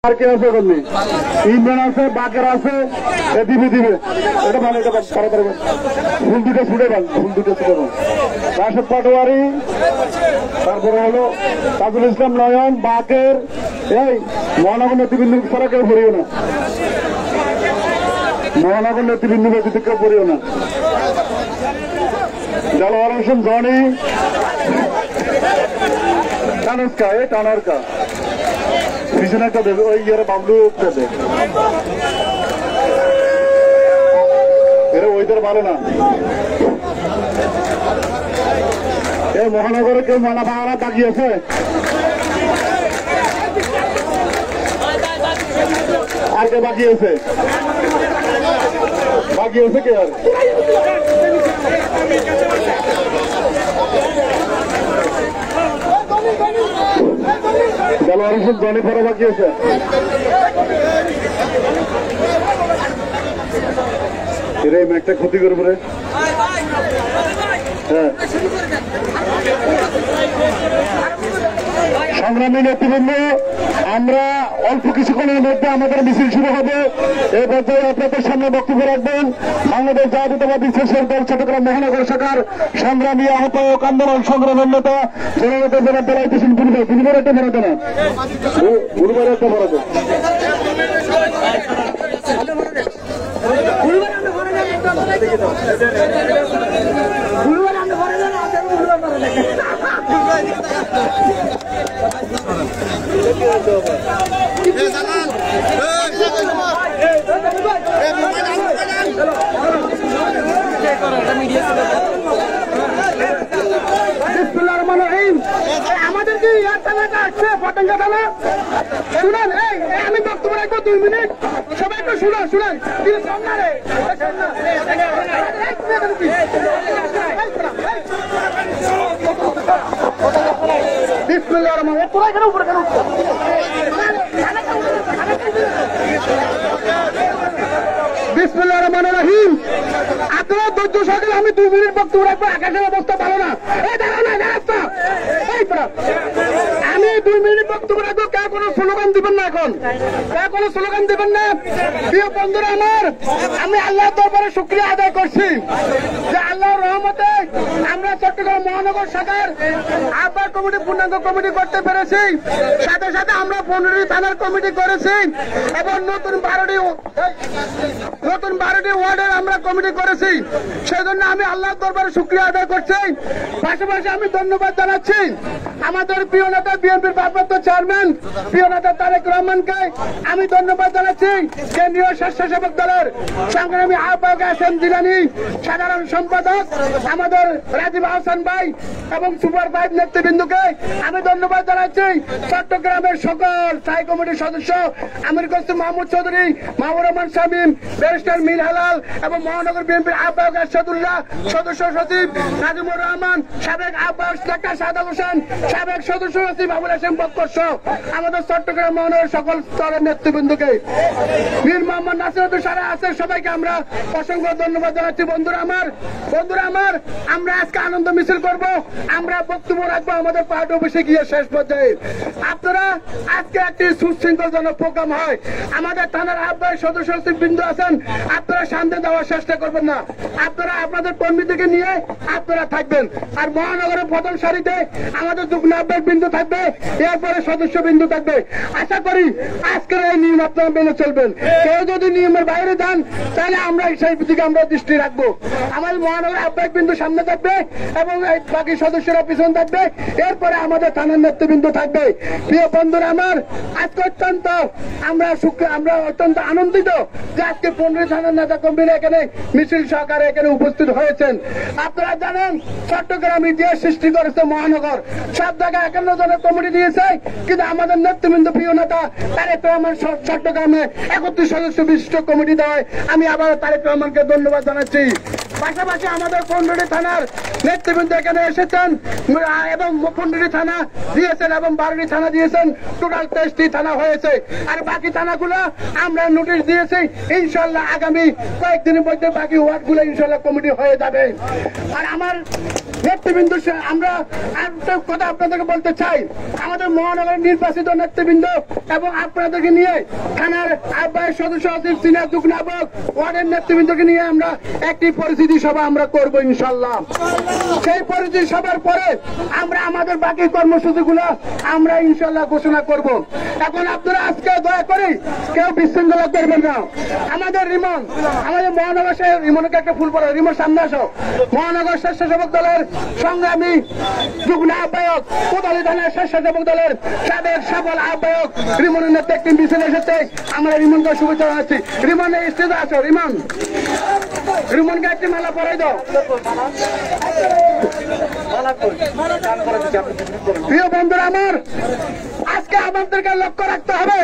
আর কে আছে বললি ইমরান আছে বাকের আছে দিবে দিবে এটা ভালো এটা তাড়াতাড়ি ফুল দুটো ছুটে পান ফুল দুটো ছুটে পান রাশেদ পাটোয়ারি তারপরে হলো তাজুল ইসলাম নয়ন বাকের এই মহানগর নেতৃবৃন্দ ছাড়া কেউ পড়িও না মহানগর নেতৃবৃন্দ ব্যতীত কেউ পড়িও না জালোয়ার হোসেন জনি টানস্কা এই টানারকা পিছনে একটা দেবে ওই ইয়ারে বাবলু দেবে এরা ওইদের ভালো না এই মহানগরে কেউ মানা ভাড়া তাকিয়েছে আর কে বাকি আছে কে আর জালোয়ার হোসেন জনি পরে বাকি আছে এই ম্যাচটা ক্ষতি করবো রে হ্যাঁ সংগ্রামী নেতৃবৃন্দ আমরা অল্প কিছুক্ষণের মধ্যে আমাদের মিছিল শুরু হবে এই পর্যায়ে আপনাদের সামনে বক্তব্য রাখবেন বাংলাদেশ জাতীয়তাবাদী স্বেচ্ছাসেবক দল চট্টগ্রাম মহানগর শাখার সংগ্রামী আহ্বায়ক আন্দোলন সংগ্রামের নেতা জননেতা জনাব বেলায়েত হোসেন গুলবার একটা বরাদ্দ না গুলবার একটা বরাদ্দ আমাদেরকে আসছে পতঙ্গা থানা শুনেন আমি বক্তব্য রাখবো 2 মিনিট সবাই একটু শুনেন বিসমিল্লাহির রহমানির রহিম আপনারা ধৈর্য সহকারে আমি 2 মিনিট বক্তব্য রাখবো আকাশের অবস্থা ভালো না আমি 2 মিনিট বক্তব্য রাখবো কে কোনো স্লোগান দিবেন না এখন কে কোনো স্লোগান দিবেন না প্রিয় বন্ধুরা আমার আমি আল্লাহর দরবারে শুকরিয়া আদায় করছি যে আল্লাহর রহমতে আমরা চট্টগ্রাম মহানগর শাখার আহ্বায়ক কমিটি পূর্ণাঙ্গ কমিটি করতে পেরেছি সাথে সাথে আমরা 15টি থানার কমিটি করেছি এবং নতুন 12টি ওয়ার্ডের আমরা কমিটি করেছি সেজন্য আমি আল্লাহর দরবারে শুকরিয়া আদায় করছি পাশাপাশি আমি ধন্যবাদ জানাচ্ছি আমাদের প্রিয় নেতা বিএনপির ভারপ্রাপ্ত চেয়ারম্যান প্রিয় নেতা তারেক রহমানকে আমি ধন্যবাদ জানাচ্ছি কেন্দ্রীয় স্বেচ্ছাসেবক দলের সংগ্রামী আহ্বায়ক এসএম জিলানী সাধারণ সম্পাদক আমাদের রাজীব আহসান ভাই এবং সুপার 5 নেতৃবৃন্দকে আমি ধন্যবাদ জানাচ্ছি চট্টগ্রামের সকল স্থায়ী কমিটির সদস্য আমির কসম মাহমুদ চৌধুরী মাহবুর রহমান শামীম ব্যারিস্টার মীর হালাল এবং মহানগর বিএনপির আহ্বায়ক এরশাদুল্লাহ সদস্য সচিব নাজিমুর রহমান সাবেক আহ্বায়ক ডাক্তার সাদাত হোসেন সাবেক সদস্য সচিব আবুল হাশেম বক্কর সহ আমাদের চট্টগ্রাম মহানগরের সকল স্তরের নেতৃবৃন্দকে মীর মোহাম্মদ নাসিরউদ্দিন সারা আছে সবাইকে আমরা অসংখ্য ধন্যবাদ জানাচ্ছি বন্ধুরা আমার আমরা আজকে আনন্দ মিছিল করব আমরা বক্তব্য রাখবো আমাদের পার্টি অফিসে গিয়ে শেষ পর্যায়ে আপনারা আজকে একটি সুশৃঙ্খলজনক প্রোগ্রাম হয় আমাদের থানার আহ্বায়ক সদস্য সচিব বিন্দু আছেন আপনারা শান্তি দেওয়ার চেষ্টা করবেন না আপনারা আপনাদের কর্মীদেরকে নিয়ে আপনারা থাকবেন আর মহানগরের প্রথম সারিতে আমাদের যুগ্ম আহ্বায়ক বিন্দু থাকবে এরপরে সদস্য বিন্দু থাকবে আশা করি আজকের এই নিয়ম আপনারা মেনে চলবেন কেউ যদি নিয়মের বাইরে যান তাহলে আমরা সেই দিকে আমরা দৃষ্টি রাখবো আমাদের মহানগরের আহ্বায়ক বিন্দু সামনে থাকবে এবং বাকি সদস্যরা পিছনে থাকবে এরপরে আমাদের থানার নেতৃবৃন্দ থাকবে প্রিয় বন্ধুরা আমার আজকে আমরা অত্যন্ত আনন্দিত যে আজকে 15 থানার নেতা কর্মীরা এখানে মিছিল সহকারে এখানে উপস্থিত হয়েছেন আপনারা জানেন চট্টগ্রাম ইতিহাস সৃষ্টি করেছে মহানগর সব জায়গায় 51 জনের কমিটি দিয়েছে কিন্তু আমাদের নেতৃবৃন্দ প্রিয় নেতা তারেক রহমান চট্টগ্রামে 31 সদস্য বিশিষ্ট কমিটি দেওয়ায় আমি আবার তারেক রহমানকে ধন্যবাদ জানাচ্ছি পাশাপাশি আমাদের পন্ডুরি থানার নেতৃবৃন্দ এখানে এসেছেন এবং পন্ডুরি থানা দিয়েছেন এবং বারুড়ি থানা দিয়েছেন। টোটাল 23টি থানা হয়েছে। আর বাকি থানাগুলো আমরা নোটিশ দিয়েছি, ইনশাল্লাহ আগামী কয়েকদিনের মধ্যে বাকি ওয়ার্ডগুলো ইনশাল্লাহ কমিটি হয়ে যাবে। আর আমার নেতৃবৃন্দ, আমরা একটা কথা আপনাদেরকে বলতে চাই, আমাদের মহানগরের নির্বাচিত নেতৃবৃন্দ এবং আপনাদেরকে নিয়ে থানার আহ্বায়ক সদস্য সচিব সিনিয়র যুগ্ম আহ্বায়ক ওয়ার্ডের নেতৃবৃন্দকে নিয়ে আমরা একটি পরিচিতি সভা আমরা করবো ইনশাল্লাহ। সেই পরিচিতি সভার পরে আমরা আমাদের বাকি কর্মসূচিগুলো আমরা ইনশাল্লাহ ঘোষণা করব। এখন আপনারা আজকে দয়া করে কেউ বিশৃঙ্খলা করবেন না। আমাদের রিমন, আমাদের মহানগর রিমনকে একটা ফুল পড়া, রিমন সামনে আসো। মহানগর স্বেচ্ছাসেবক দলের সংগ্রামী যুগ্ম আহ্বায়ক, কোদালি থানার স্বেচ্ছাসেবক দলের তাদের সফল আহ্বায়ক রিমনের নেতৃত্বে একটি মিছিল এসেছে। আমরা রিমনকে শুভেচ্ছা জানাচ্ছি। রিমন এই স্টেজে আসো। রিমন, রিমনকে একটি মালা পরাই দাও। প্রিয় বন্ধুরা আমার, আজকে আমাদেরকে লক্ষ্য রাখতে হবে,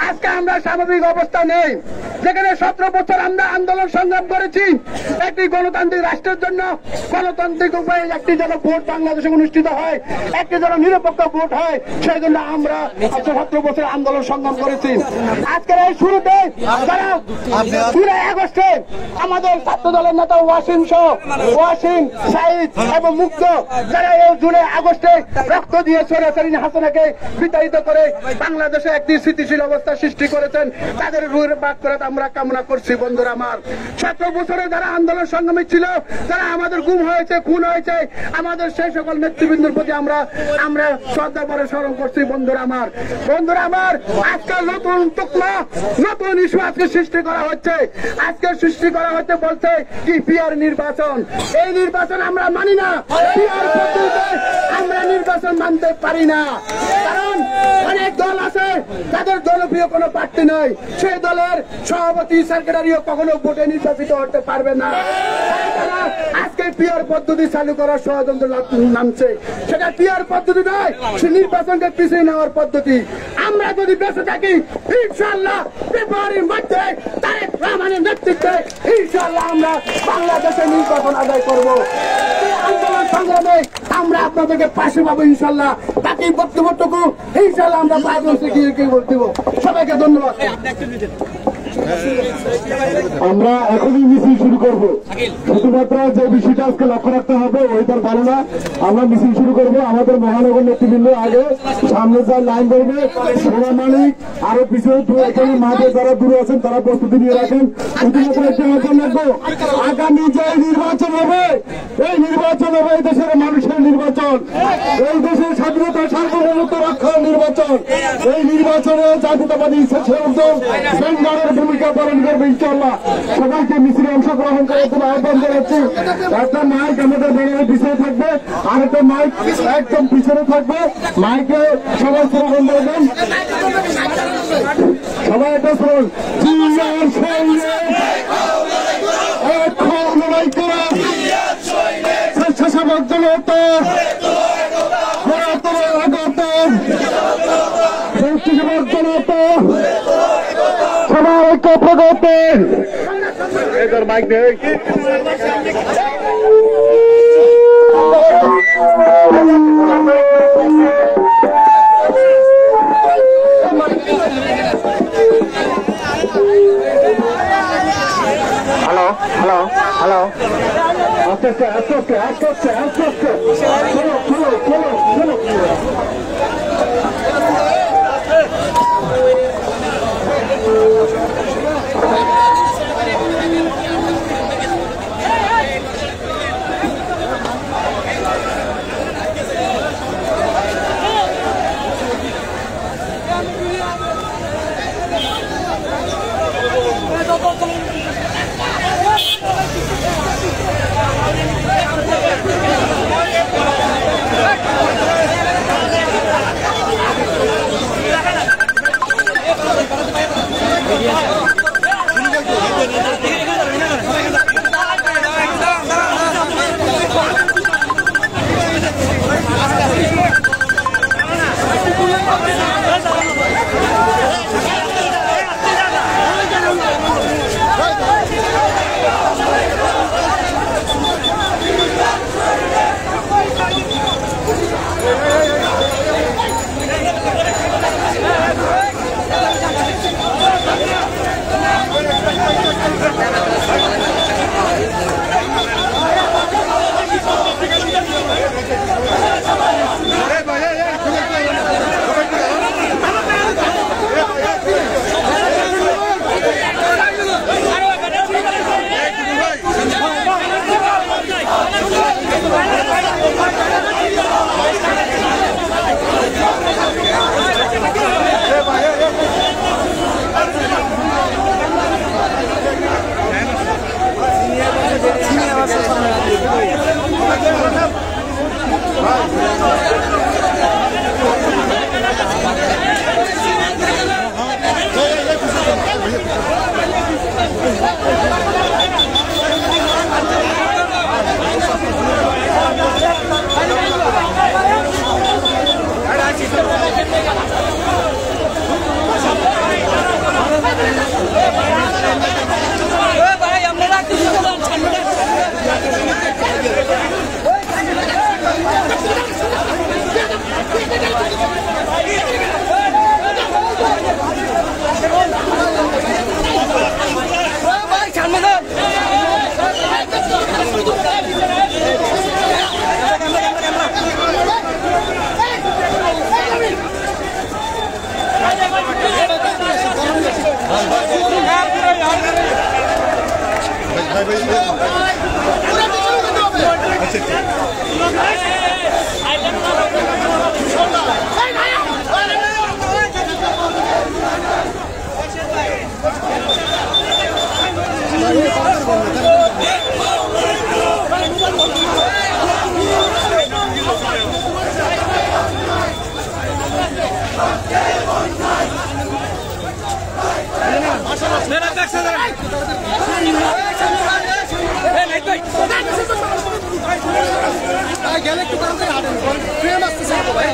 আজকে আমরা স্বাভাবিক অবস্থা নেই। যেখানে 17 বছর আমরা আন্দোলন সংগ্রাম করেছি একটি গণতান্ত্রিক রাষ্ট্রের জন্য, গণতান্ত্রিক উপায়ে একটি যেন ভোট বাংলাদেশে অনুষ্ঠিত হয়, একটি যেন নিরপেক্ষ ভোট হয়, সেই জন্য আমরা 17 বছর আন্দোলন সংগ্রাম করেছি। আজকের এই শুরুতে যারা 2 আগস্টে আমাদের ছাত্র দলের নেতা ওয়াসিম সাইদ এবং মুক্ত, যারা এই 2 আগস্টে রক্ত দিয়ে সরাসরি হাসিনাকে বিতাড়িত করে বাংলাদেশে একটি স্থিতিশীল অবস্থা সৃষ্টি করেছেন, তাদের রুহের বাদ করে আমরা কামনা করছি। বন্ধুরা আমার, 17 বছরে যারা আন্দোলন সংগ্রামী ছিল, যারা আমাদের গুম হয়েছে, খুন হয়েছে, আমাদের সেই সকল নেতৃবৃন্দের প্রতি আমরা শ্রদ্ধা করে স্মরণ করছি। বন্ধুরা আমার, আজকে নতুন টুকরা নতুন ইস্যু আজকে সৃষ্টি করা হচ্ছে। আজকে সৃষ্টি করা হচ্ছে বলছে কি পিআর নির্বাচন। এই নির্বাচন আমরা মানি না। পিআর পদ্ধতিতে আমরা নির্বাচন মানতে পারি না, কারণ অনেক দল আছে তাদের জনপ্রিয় কোনো প্রার্থী নয়, সেই দলের সভাপতি সেক্রেটারিও কখনো ভোটে নির্বাচিত হতে পারবে না। আজকে পিআর পদ্ধতি চালু করার ষড়যন্ত্র নামছে। সেটা পিআর পদ্ধতি নয়, সে নির্বাচনকে পিছিয়ে নেওয়ার পদ্ধতি। আমরা যদি বেঁচে থাকি ইনশাআল্লাহ ফেব্রুয়ারির মধ্যে তারেক রহমানের নেতৃত্বে ইনশাআল্লাহ আমরা বাংলাদেশে নির্বাচন আদায় করব। আন্দোলন সংগ্রামে আমরা আপনাদেরকে পাশে পাবো ইনশাআল্লাহ। বাকি বক্তব্যটুকু ইনশাআল্লাহ আমরা বাংলাদেশে গিয়ে দেব। সবাইকে ধন্যবাদ। আমরা এখনই মিছিল শুরু করব। শুধুমাত্র যে বিষয়টা আজকে লক্ষ্য রাখতে হবে ওইটার ভালো না, আমরা মিছিল শুরু করব। আমাদের মহানগর নেতৃবৃন্দ আগে সামনে যা লাইন করবে, সোনা মালিক আরো পিছনে এখানে মাঠে যারা দূরে আছেন তারা প্রস্তুতি নিয়ে রাখেন। শুধুমাত্র একটি আহ্বান রাখবো, আগামী যে নির্বাচন হবে, এই নির্বাচন হবে এই দেশের মানুষের নির্বাচন, এই দেশের স্বাধীনতা সার্বভৌমত্ব রক্ষার নির্বাচন। এই নির্বাচনে জাতীয়তাবাদী স্বেচ্ছাসেবক দল বেঙ্গলের ভূমিকা পালন করবে ইনশাআল্লাহ। সবাইকে মিছিলে অংশগ্রহণ করার জন্য আহ্বান জানাচ্ছি। একটা মাইক আমাদের ব্যানারের পিছনে থাকবে, আর একটা মাইক একদম পিছনে থাকবে। মাইকে সবাই স্লোগান দেবেন, সবাই একটা স্লোগান, লড়াই করা স্বেচ্ছাসেবক জনতা, স্বেচ্ছাসেবক জনতা, সবাই ঐক্য প্রগতি। এদের মাইক নেই। হ্যালো হ্যালো হ্যালো, আস্তে আস্তে আস্তে আস্তে আস্তে আস্তে আস্তে আস্তে, চলো চলো চলো চলো। গেলে একটু কাম করে হাঁটেন ট্রেন আসতেছে ভাই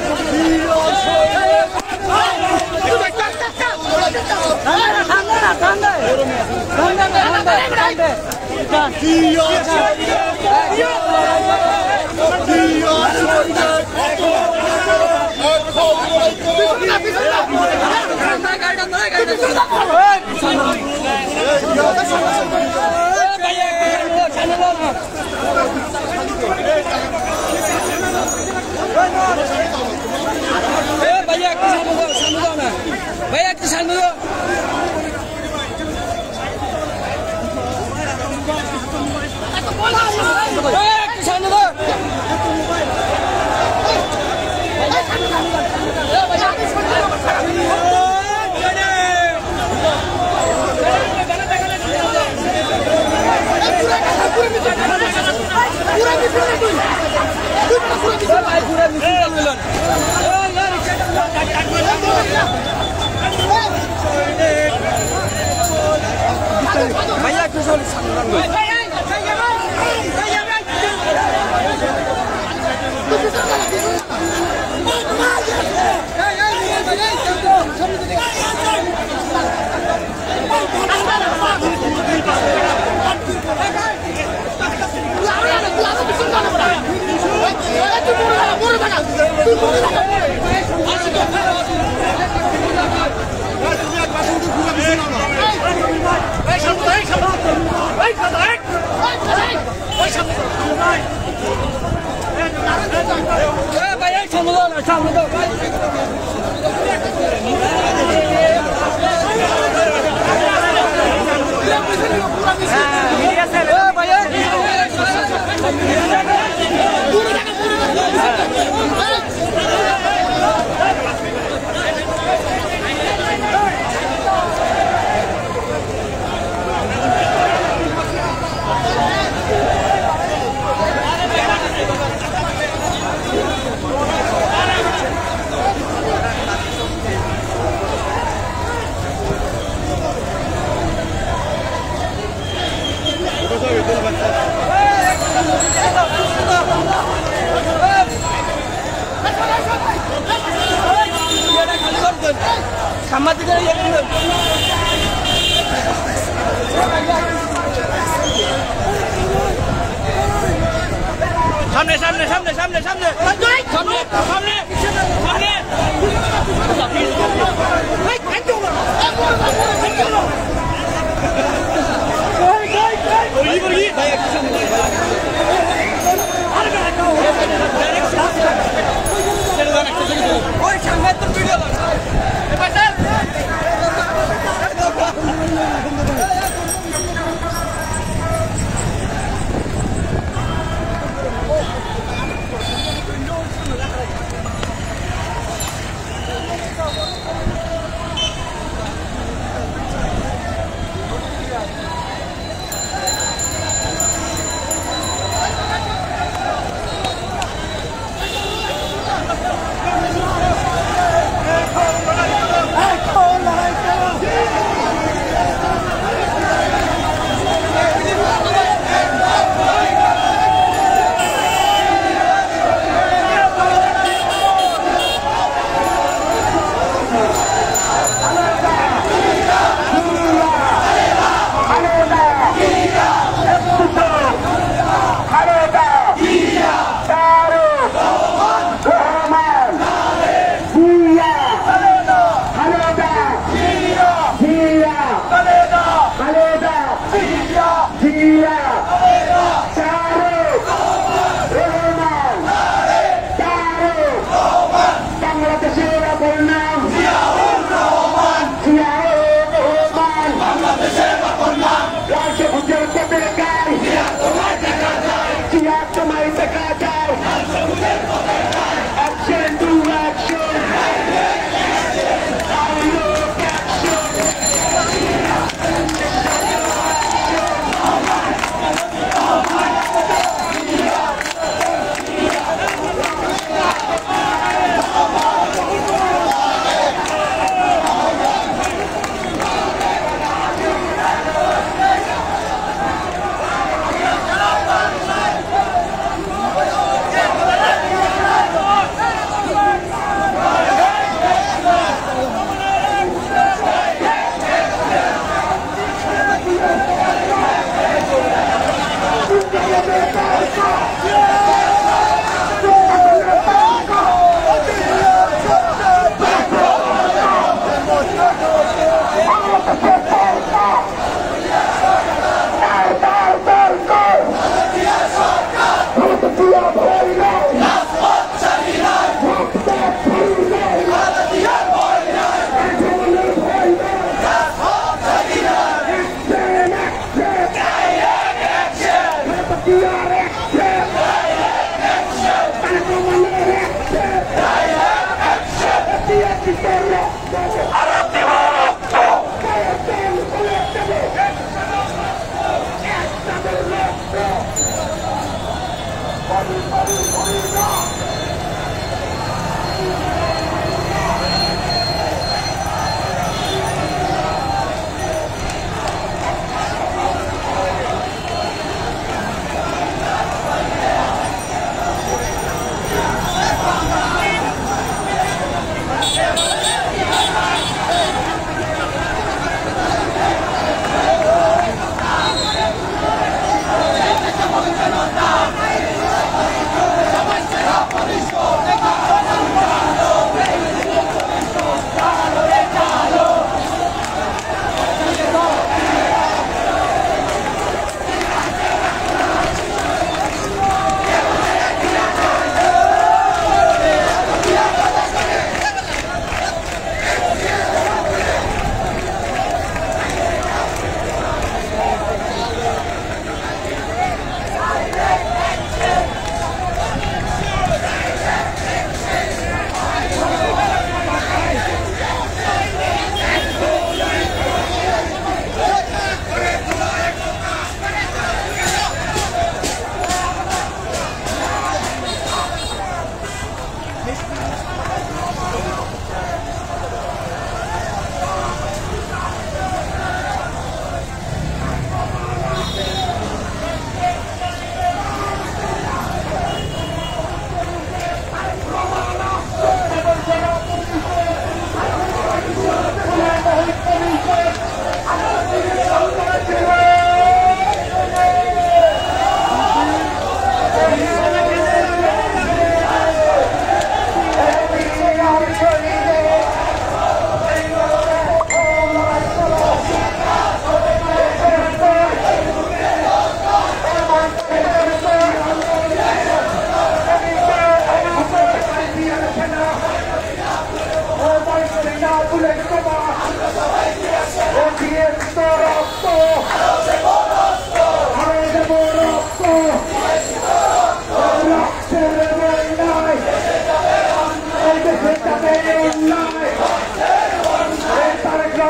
भैया एक सामने दो सामने दो भैया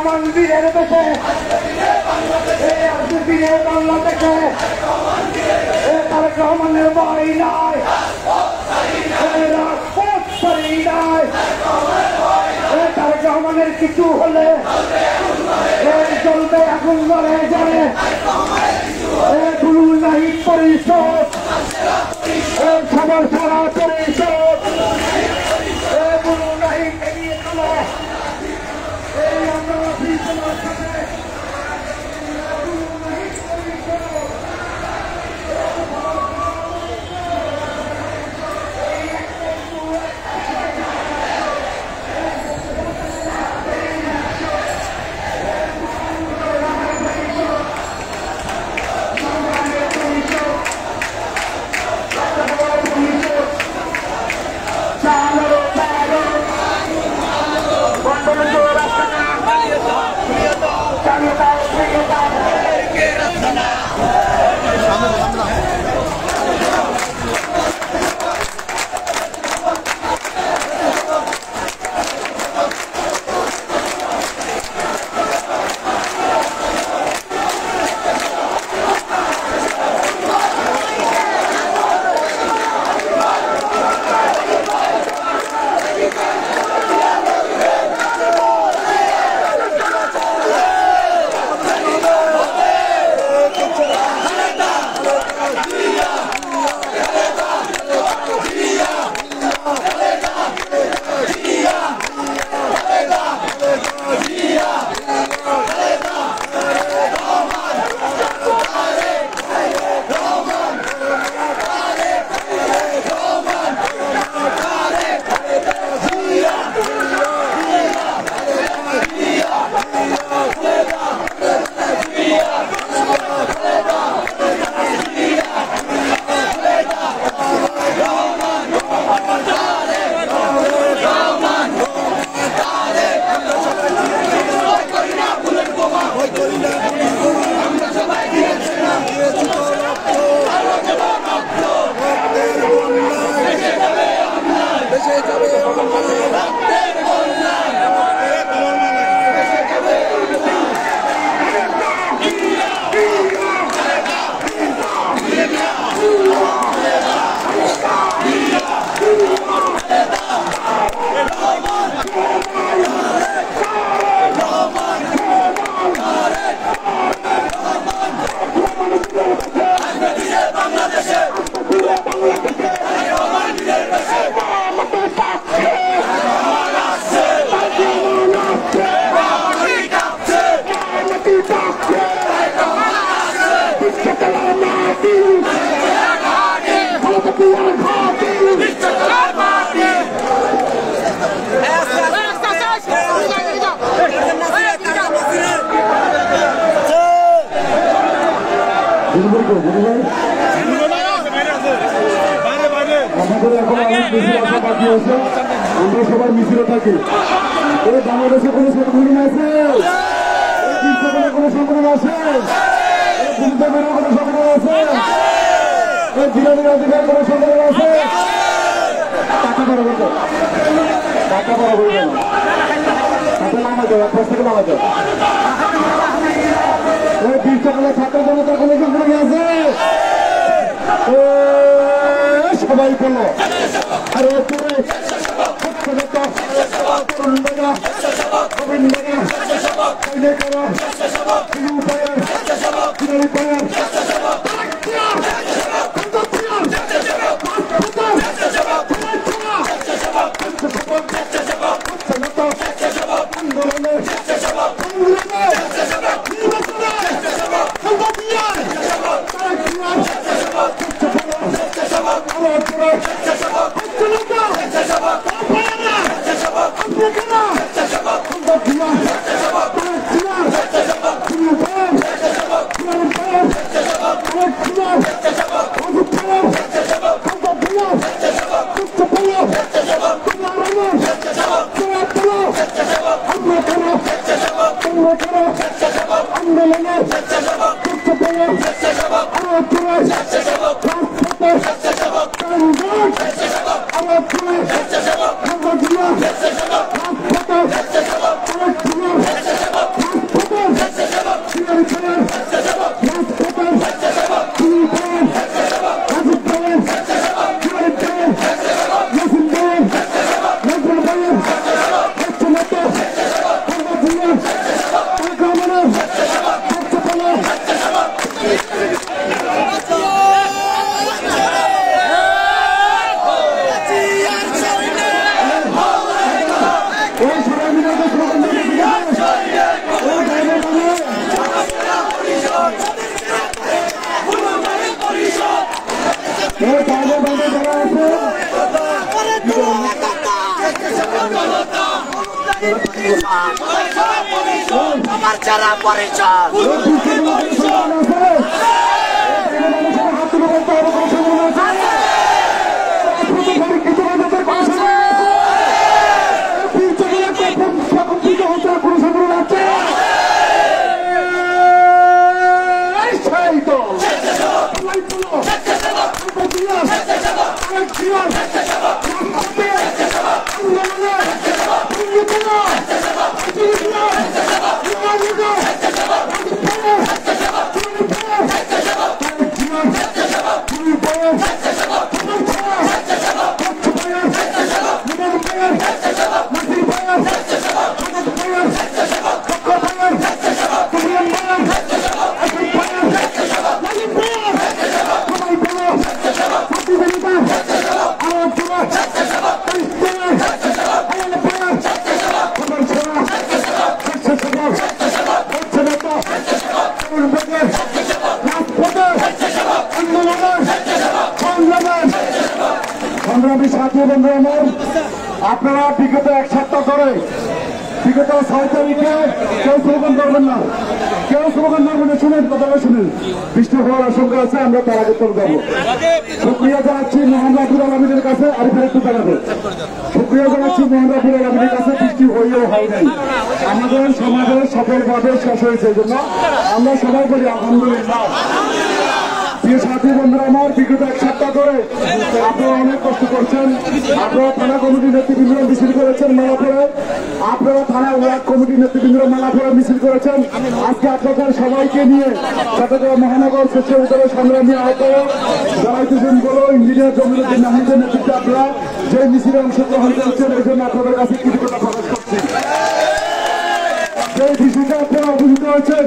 রহমান বীরের দেশে বীরের বাংলাদেশে তারেক রহমানের বাড়ি নাই রাজপথ ছাড়ি নাই তারেক রহমানের কিছু হলে চলবে আগুন ধরে যাবে গুরু নাই পরিষদ সবার সারা পরিষদ গুরু নাই এগিয়ে চলে আমরা তোমার সাথে আমরা সবাই মিছিলে থাকি। বাংলাদেশে কোনো সংগঠন আছে, কোনো সংগঠন আছে, কোনো সংগঠন আছে, বিরোধী অধিকার কোনো সংগঠন আছে। টাকা বড় বলতো, টাকা বড় বলবে না, টাকা নামা যাও, এক থেকে নামা যাও। বিশ্বকালের ছাত্র জনতার কোনো সংগঠন আছে? সবাই বলো আরে তুমি পরিচয় আমার যারা পরিচয় সংগ্রামী সাথী বন্ধু আমার, আপনারা বিগত এক সপ্তাহ ধরে বিগত 6 তারিখে কেউ স্লোগান করবেন না, কেউ স্লোগান করবেন না। শুনেন, কথাটা শুনেন। বৃষ্টি হওয়ার আশঙ্কা আছে, আমরা তার আগে চলে যাবো। শুক্রিয়া জানাচ্ছি মোহাম্মদ রাফিউল আলমিনের কাছে। আরিফের একটু জানাবে। শুক্রিয়া জানাচ্ছি মোহাম্মদ রাফিউল আলমিনের কাছে। বৃষ্টি হইলেও হয় নাই, আমাদের সমাজে সফলভাবে শেষ হয়েছে। এই জন্য আমরা সবাই বলি আলহামদুলিল্লাহ। প্রিয় সাথী বন্ধুরা আমার, বিগত এক সপ্তাহ ধরে আপনারা অনেক কষ্ট করছেন। আপনারা থানা কমিটির নেতৃবৃন্দরা মিছিল করেছেন মেলাপুরে, আপনারা থানা ওয়ার্ড কমিটির নেতৃবৃন্দরা মেলাপুরে মিছিল করেছেন। আজকে আপনাদের সবাইকে নিয়ে চট্টগ্রাম মহানগর স্বেচ্ছা বিদ্যালয় সংগ্রামী আহ্বায়ক জানাইতেছেন বলো ইঞ্জিনিয়ার জমিরুদ্দিন নাহিদের নেতৃত্বে আপনারা যে মিছিলে অংশগ্রহণ করেছেন, এই জন্য আপনাদের কাছে কৃতজ্ঞতা প্রকাশ করছি। সেই বিষয়টা আপনারা অবহিত হয়েছেন।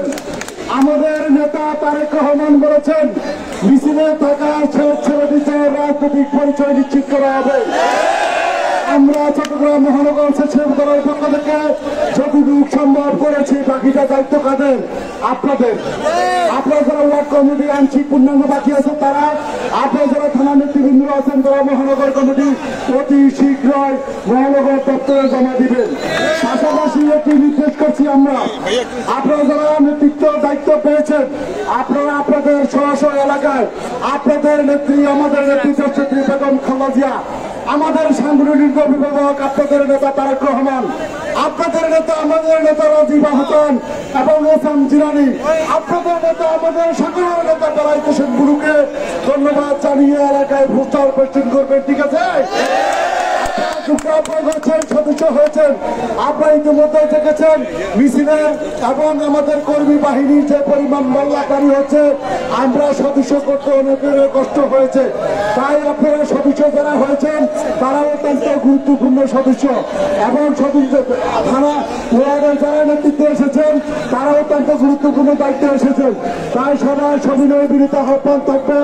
আমাদের নেতা তারেক রহমান বলেছেন মিছিলে থাকা ছেলেদের রাজনৈতিক পরিচয় নিশ্চিত করা হবে। আমরা চট্টগ্রাম মহানগর স্বেচ্ছা বিদ্যালয়ের পক্ষ থেকে যতটুকু সম্ভব করেছি, বাকিটা দায়িত্ব কাদের? আপনাদের। আপনারা যারা ওয়ার্ড কমিটি আংশিক পূর্ণাঙ্গ বাকি আছে তারা, আপনারা যারা থানা নেতৃবৃন্দ আছেন তারা মহানগর কমিটি অতি শীঘ্রই মহানগর দপ্তরে জমা দিবেন। পাশাপাশি একটি নির্দেশ করছি আমরা, আপনারা যারা নেতৃত্ব দায়িত্ব পেয়েছেন আপনারা আপনাদের সরাসরি এলাকায় আপনাদের নেত্রী, আমাদের নেত্রী দেশনেত্রী বেগম খালেদা জিয়া, আমাদের সাংগঠনিক অভিভাবক আপনাদের নেতা তারেক রহমান, আপনাদের নেতা আমাদের নেতা রাজীব আহসান এবং ওসাম জিলানী, আপনাদের নেতা আমাদের সকল নেতা তারাই হোসেন গুরুকে ধন্যবাদ জানিয়ে এলাকায় পোস্টার পোস্টিং করবেন। ঠিক আছে? সদস্য হয়েছেন, আপনারা ইতিমধ্যে দেখেছেন মিছিলের এবং আমাদের কর্মী বাহিনীর যে পরিমাণ মাল্লাকারী হচ্ছে, আমরা সদস্য করতে অনেকের কষ্ট হয়েছে। তাই আপনারা সদস্য যারা হয়েছেন তারা অত্যন্ত গুরুত্বপূর্ণ সদস্য এবং সদস্য থানা ওয়ার্ডের যারা নেতৃত্বে এসেছেন তারা অত্যন্ত গুরুত্বপূর্ণ দায়িত্বে এসেছেন। তাই সবাই সবিনয় বিনীত আহ্বান থাকবে,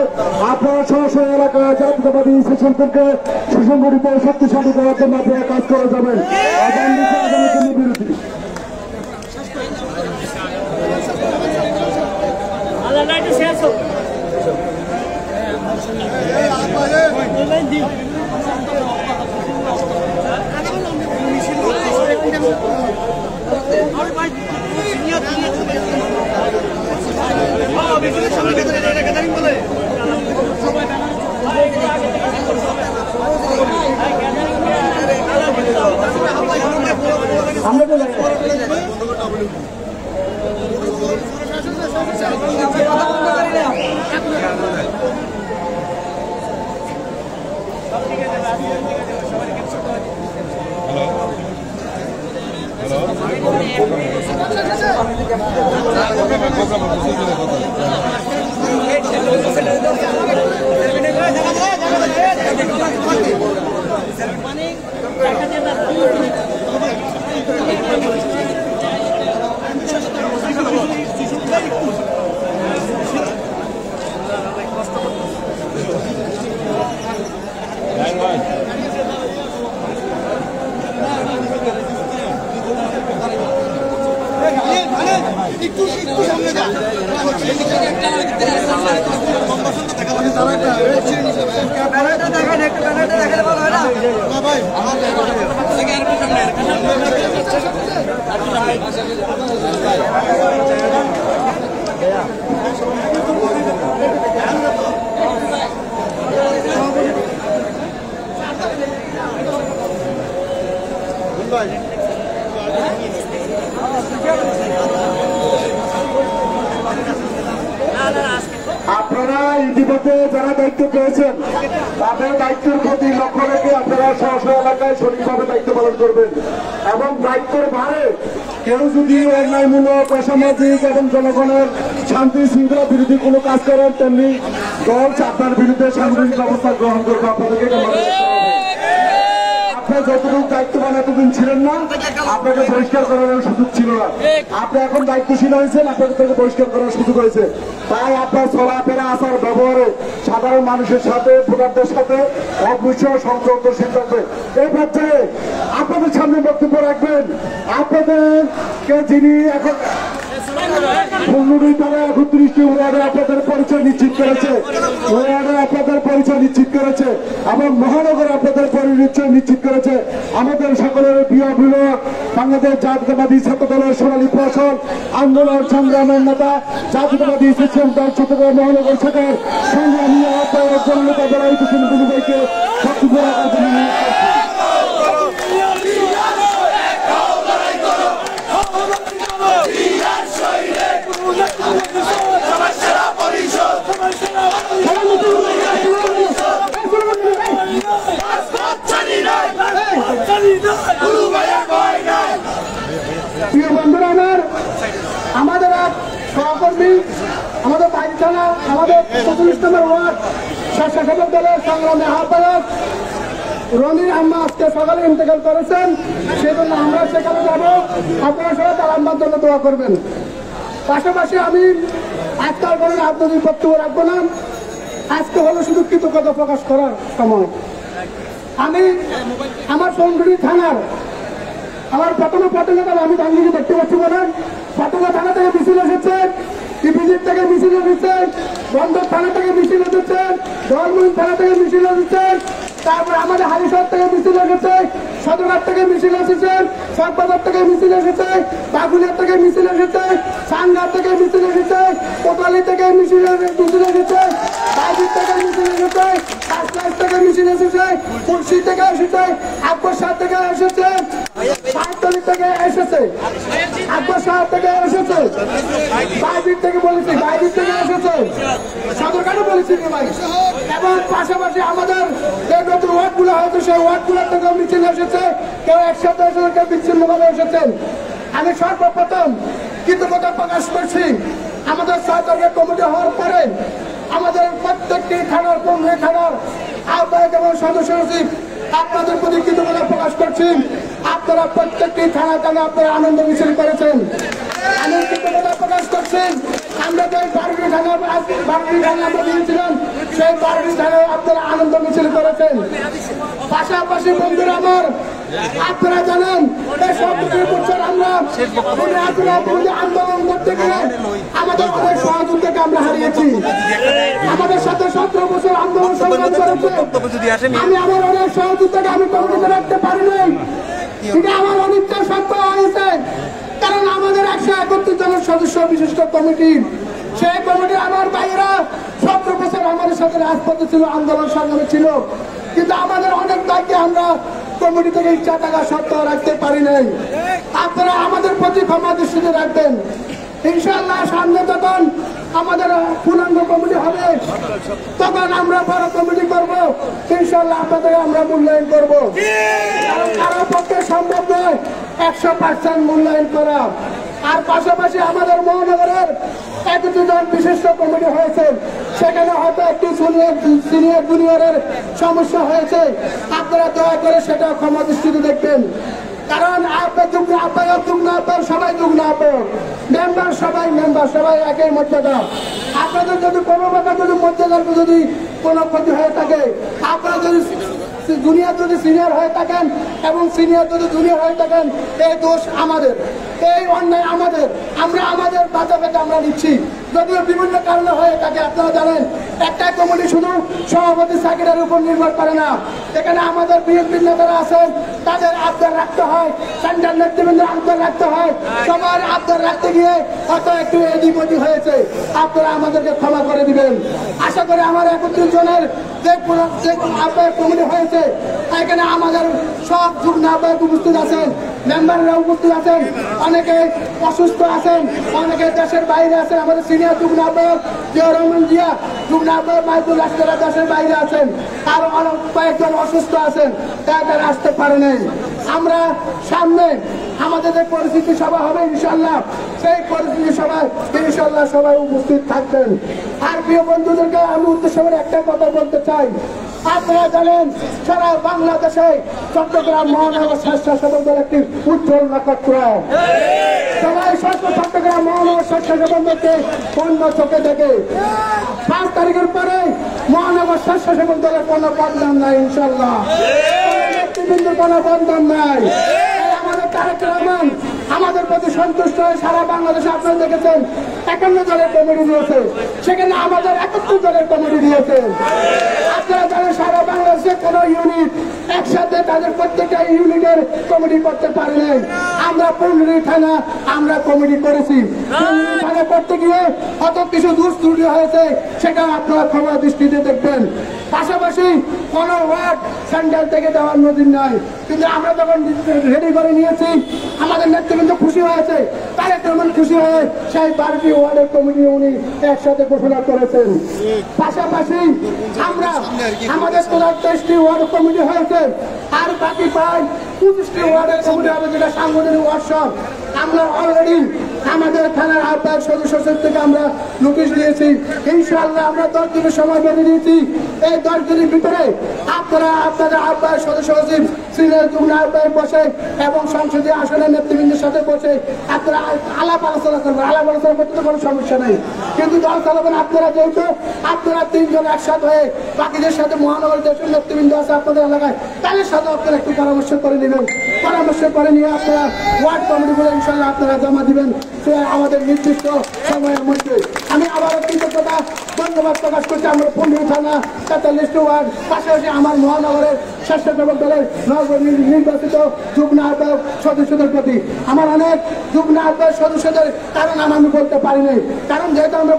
আপনারা সরাসরি এলাকায় জাতীয়তাবাদী সেশনকে সুসংগঠিত শক্তিশালী করার জন্য আপনারা কাজ করে যাবেন। বিরতি আমরা তো একটু ব্যানারটা দেখালে ভালো হয় না ভাই আপনারা ইতিমধ্যে যারা দায়িত্ব পেয়েছেন তাদের দায়িত্বের প্রতি লক্ষ্য রেখে আপনারা স্ব এলাকায় সঠিকভাবে দায়িত্ব পালন করবেন এবং দায়িত্বের ভারে কেউ যদি অন্যায়মূলক অসামাজিক এবং জনগণের শান্তি শৃঙ্খলা বিরোধী কোনো কাজ করেন তেমনি দল আপনার বিরুদ্ধে সাংগঠনিক ব্যবস্থা গ্রহণ করবে। আপনাদেরকে আপনি যতটুকু দায়িত্ববান এতদিন ছিলেন না, আপনাকে বহিষ্কার করার সুযোগ ছিল না। আপনি এখন দায়িত্বশীল হয়েছেন, আপনাকে বহিষ্কার করার সুযোগ হয়েছে। তাই আপনার চলাফেরা আসার ব্যবহারে সাধারণ মানুষের সাথে ভোটারদের সাথে অবশ্যই সংযমশীল থাকবে। এই পর্যায়ে আপনাদের সামনে বক্তব্য রাখবেন আপনাদেরকে যিনি এখন 31টি ওয়ার্ডে আপনাদের পরিচয় নিশ্চিত করেছে, ওয়ার্ডে আপনাদের পরিচয় নিশ্চিত করেছে এবং মহানগরে আপনাদের পরিচয় নিশ্চিত করেছে আমাদের সকলের প্রিয় অভিভাবক বাংলাদেশ জাতীয়তাবাদী ছাত্র দলের সোনালী ফসল আন্দোলন সংগ্রামের নেতা জাতীয়তাবাদী সিস্টেম দল চট্টগ্রাম মহানগর শাখার সংগ্রামী আহ্বায়ক জননেতা বেলায়েত হোসেন বুলুভাইকে বক্তব্য রাখার জন্য প্রিয় বন্ধুরা, আমাদের এক সহকর্মী আমাদের বাইরে থানা আমাদের ৪৫ নম্বর ওয়ার্ড স্বেচ্ছাসেবক দলের সংগ্রামী আহ্বায়ক রনির আম্মা আজকে সকালে ইন্তেকাল করেছেন, সেই জন্য আমরা সেখানে যাব। আপনারা সবাই তার আম্মার জন্য দোয়া করবেন। পাশাপাশি আমি আজকাল কোনো রাজনৈতিক বক্তব্য রাখবো না, আজকে হলো শুধু কৃতজ্ঞতা প্রকাশ করার সময়। আমি আমার চৌধুরী থানার আমার প্রথমে আমি গান্ধীকে দেখতে পাচ্ছি বলেন পটকা থানা থেকে মিছিল এসেছে, টিপিজির থেকে মিছিল এসেছে, বন্দর থানা থেকে মিছিল এসেছে, ধর্মুন থানা থেকে মিছিল এসেছে, তারপর আমাদের হালিশহর থেকে মিছিল এসেছে, সদরঘাট থেকে মিছিল এসেছে, চকবাজার থেকে মিছিল এসেছে, বাগুলিয়া থেকে মিছিল এসেছে, সানঘাট থেকে মিছিল এসেছে, কোটালি থেকে মিছিল এসেছে, বাইজির থেকে মিছিল এসেছে, কাশলাস থেকে মিছিল এসেছে, কুর্সি থেকে এসেছে, আকবর শাহ থেকে এসেছে, সাততলি থেকে এসেছে, আকবর শাহ থেকে এসেছে, বাইজির থেকে বলেছি, বাইজির থেকে এসেছে, সদরঘাটও বলেছি ভাই। এবং পাশাপাশি আমাদের যে নতুন ওয়ার্ডগুলো হয়তো সেই ওয়ার্ডগুলো থেকে মিছিল এসেছে, কেউ একসাথে এসেছে, কেউ বিচ্ছিন্নভাবে এসেছেন। আমি সর্বপ্রথম কৃতজ্ঞতা প্রকাশ করছি আমাদের সরকারের কমিটি হওয়ার পরে আমাদের প্রত্যেকটি থানার 15 থানার আহ্বায়ক এবং সদস্য সচিব আপনাদের প্রতি কৃতজ্ঞতা প্রকাশ করছি। আপনারা প্রত্যেকটি থানা থানা আপনারা আনন্দ মিছিল করেছেন, আমি কৃতজ্ঞতা প্রকাশ করছি। আমরা যে 12টি থানা আমরা দিয়েছিলাম সেই 12টি থানায় আপনারা আনন্দ মিছিল করেছেন। পাশাপাশি বন্ধুরা আমার, আপনারা জানেন এই 17 বছর আমরা আন্দোলন করতে গিয়ে আমাদের অনেক সহযোগিতাকে আমরা হারিয়েছি। আমাদের সাথে 17 বছর আন্দোলন সংগ্রাম করেছে, আমি আমার অনেক সহযোগিতাকে আমি কমিটিতে রাখতে পারিনি, কিন্তু আমার অনেকটা সত্য হয়েছে। কারণ আমাদের 131 জনের সদস্য বিশিষ্ট কমিটি, সেই কমিটি আমার ভাইয়েরা 17 বছর আমাদের সাথে রাজপথে ছিল, আন্দোলন সংগ্রামে ছিল, কিন্তু আমাদের অনেক দায়িত্বে আমরা কমিটি থেকে ইচ্ছা টাকা সত্ত্বেও রাখতে পারি নাই। আপনারা আমাদের প্রতি ক্ষমা দৃষ্টিতে রাখবেন। ইনশাআল্লাহ সামনে যখন আমাদের পূর্ণাঙ্গ কমিটি হবে তখন আমরা বড় কমিটি করব, ইনশাআল্লাহ আপনাদের আমরা মূল্যায়ন করব। কারো পক্ষে সম্ভব নয় 100% মূল্যায়ন করা। আর পাশাপাশি আমাদের মহানগরের 1-2 জন বিশিষ্ট কমিটি হয়েছে, সেখানে হয়তো একটু সিনিয়র জুনিয়রের সমস্যা হয়েছে, আপনারা দয়া করে সেটা ক্ষমা দৃষ্টিতে দেখবেন। কারণ আপনার যুগ্ম আহ্বায়ক, যুগ্ম আহ্বায়ক সবাই যুগ্ম আহ্বায়ক, মেম্বার সবাই একই মর্যাদা। আপনাদের যদি কোনো প্রকার যদি মর্যাদার যদি কোনো ক্ষতি হয়ে থাকে, আপনারা যদি জুনিয়র যদি সিনিয়র হয়ে থাকেন এবং সিনিয়র যদি জুনিয়র হয়ে থাকেন, এই দোষ আমাদের, এই অন্যায় আমাদের, আমরা আমাদের বাঁচা পেতে আমরা নিচ্ছি। যদিও বিভিন্ন কারণে হয়ে থাকে। আপনারা জানেন একটা কমিটি শুধু সভাপতি সাকিরের উপর নির্ভর করে না, এখানে আমাদের বিএনপির নেতারা আছেন, তাদের আবদার রাখতে হয়, সেন্ট্রাল নেতৃবৃন্দের আবদার রাখতে হয়। সবার আবদার রাখতে গিয়ে হয়তো একটু এদিক হয়েছে, আপনারা আমাদেরকে ক্ষমা করে দিবেন। আশা করি আমার 31 জনের যে আহ্বায়ক কমিটি হয়েছে, এখানে আমাদের সব যুগ্ম আহ্বায়ক উপস্থিত আছেন, মেম্বাররা উপস্থিত আছেন, অনেকে অসুস্থ আছেন, অনেকে দেশের বাইরে আছেন। আমাদের সিনিয়র যুগ্ম আহ্বায়ক জিয়া রহমান জিয়া, যুগ্ম আহ্বায়ক মাইকুল রাষ্ট্ররা দেশের বাইরে আছেন, আর অনেক কয়েকজন অসুস্থ আছেন, তারা আসতে পারে নাই। আমরা সামনে আমাদের যে পরিস্থিতি সভা হবে ইনশাল্লাহ, সেই পরিস্থিতি সভায় ইনশাল্লাহ সবাই উপস্থিত থাকবেন। আর প্রিয় বন্ধুদেরকে আমি উদ্দেশ্য করে একটা কথা বলতে চাই, আপনারা জানেন সারা বাংলাদেশে চট্টগ্রাম মহানগর স্বেচ্ছাসেবক দল একটি উজ্জ্বল নক্ষত্র। সবাই চট্টগ্রাম মহানগর স্বেচ্ছাসেবক দলকে অন্য চোখে দেখে। 5 তারিখের পরে মহানগর স্বেচ্ছাসেবক দলের কোনো বদনাম নাই ইনশাল্লাহ, নেতৃবৃন্দের কোনো বদনাম নাই। আমাদের তারেক রহমান আমাদের প্রতি সন্তুষ্ট হয়ে সারা বাংলাদেশে আপনারা দেখেছেন 51 দলের কমিটি দিয়েছে, সেখানে আমাদের 71 দলের কমিটি দিয়েছে। আপনারা জানেন সারা বাংলাদেশে কোন ইউনিট একসাথে তাদের প্রত্যেকটা ইউনিটের কমিটি করতে পারে নাই। আমরা 15 থানা আমরা কমিটি করেছি। 15 থানা করতে গিয়ে কত কিছু দুষ্ত্রুটি হয়েছে, সেটা আপনারা ক্ষমা দৃষ্টিতে দেখবেন। পাশাপাশি কোন ওয়ার্ড সেন্ট্রাল থেকে দেওয়ার নজির নাই, কিন্তু আমরা যখন রেডি করে নিয়েছি আমাদের নেতৃবৃন্দ খুশি হয়েছে, তারেক রহমান খুশি হয়ে সেই 12টি ওয়ার্ডের কমিটি উনি একসাথে ঘোষণা করেছেন। পাশাপাশি আমরা আমাদের 23টি ওয়ার্ড কমিটি হয়েছে, আর বাকি প্রায় 25টি ওয়ার্ডের কমিটি হবে, যেটা সাংগঠনিক ওয়ার্কশপ। আমরা অলরেডি আমাদের থানার আহ্বায়ক সদস্য থেকে আমরা নোটিশ দিয়েছি। ইনশাআল্লাহ আমরা 10 দিনের সময় বেঁধে দিয়েছি। এই 10 দিনের ভিতরে আপনারা আপনাদের আহ্বায়ক সদস্য সচিব সিনিয়র যুগ্ম আহ্বায়ক বসে এবং সংসদীয় আসনের নেতৃবৃন্দের সাথে বসে আপনারা আলাপ আলোচনা করবেন। আলাপ আলোচনা করতে তো কোনো সমস্যা নেই, কিন্তু দল চালাবেন আপনারা। যেহেতু আপনারা 3 জন একসাথে হয়ে বাকিদের সাথে মহানগর দেশের নেতৃবৃন্দ আছে আপনাদের এলাকায়, তাদের সাথে আপনারা একটু পরামর্শ করে নেবেন। পরামর্শ করে নিয়ে আপনারা ওয়ার্ড কমিটিগুলো ইনশাল্লাহ আপনারা জমা দিবেন আমাদের নির্দিষ্ট সময়ের মধ্যে। আমি আবারও কৃতজ্ঞতা ধন্যবাদ প্রকাশ করছি আমরা 15 থানা 43টি ওয়ার্ড, পাশাপাশি আমার মহানগরের স্বেচ্ছাসেবক দলের নির্বাচিত যুগ্ম আহ্বায়ক সদস্যদের প্রতি। আমার অনেক যুগ্ম আহ্বায়ক সদস্যদের কারণ আমি বলতে পারিনি, কারণ যেহেতু আমরা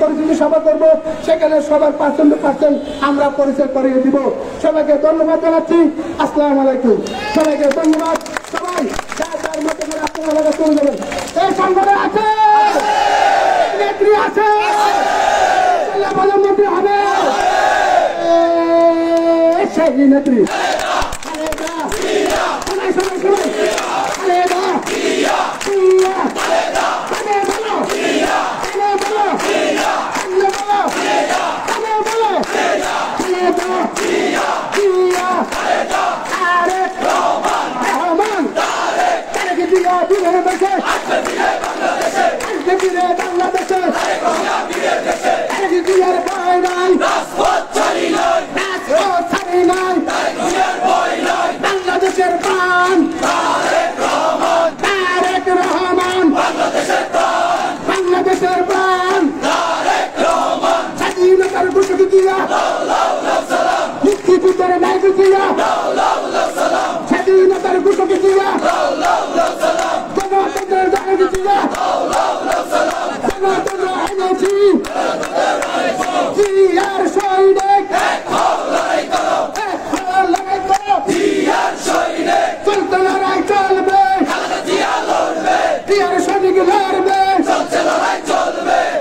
পরিচিতি সভা করবো, সেখানে সবার 100% আমরা পরিচয় করিয়ে দিব। সবাইকে ধন্যবাদ জানাচ্ছি। আসসালামু আলাইকুম। সবাইকে ধন্যবাদ। সবাই যার মতো করে আপনার এলাকা চলে যাবেন। এই সংগঠন আছে, নেত্রী আছে, প্রধানমন্ত্রী হবে সেই নেত্রী। বাংলাদেশের প্রাণ তারেক রহমান, বাংলাদেশের প্রাণ স্বাধীনতার ঘোষণা দিয়া, মুক্তিযুদ্ধের ন্যায় দিয়া, স্বাধীনতার ঘোষণা দিয়া, গণতন্ত্রের দায় দিয়া, গণতন্ত্র এনেছি জিয়ার সৈনিক, চলতে লড়াই চলবে, জিয়ার সৈনিক লড়বে,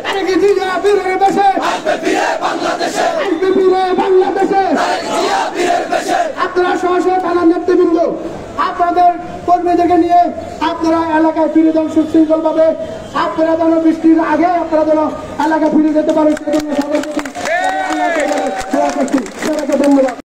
তারেক জিয়া বীরের বেশে আসবে ফিরে বাংলাদেশে। আপনারা সহসা থানার নেতৃবৃন্দ আপনাদের কর্মীদেরকে নিয়ে আপনারা এলাকায় ফিরে যান সুশৃঙ্খল ভাবে। আপনারা যেন বৃষ্টির আগে আপনারা যেন এলাকা ফিরে যেতে পারেন, সেজন্য সবাই প্রতি আল্লাহকে দোয়া করছি। সবাইকে ধন্যবাদ।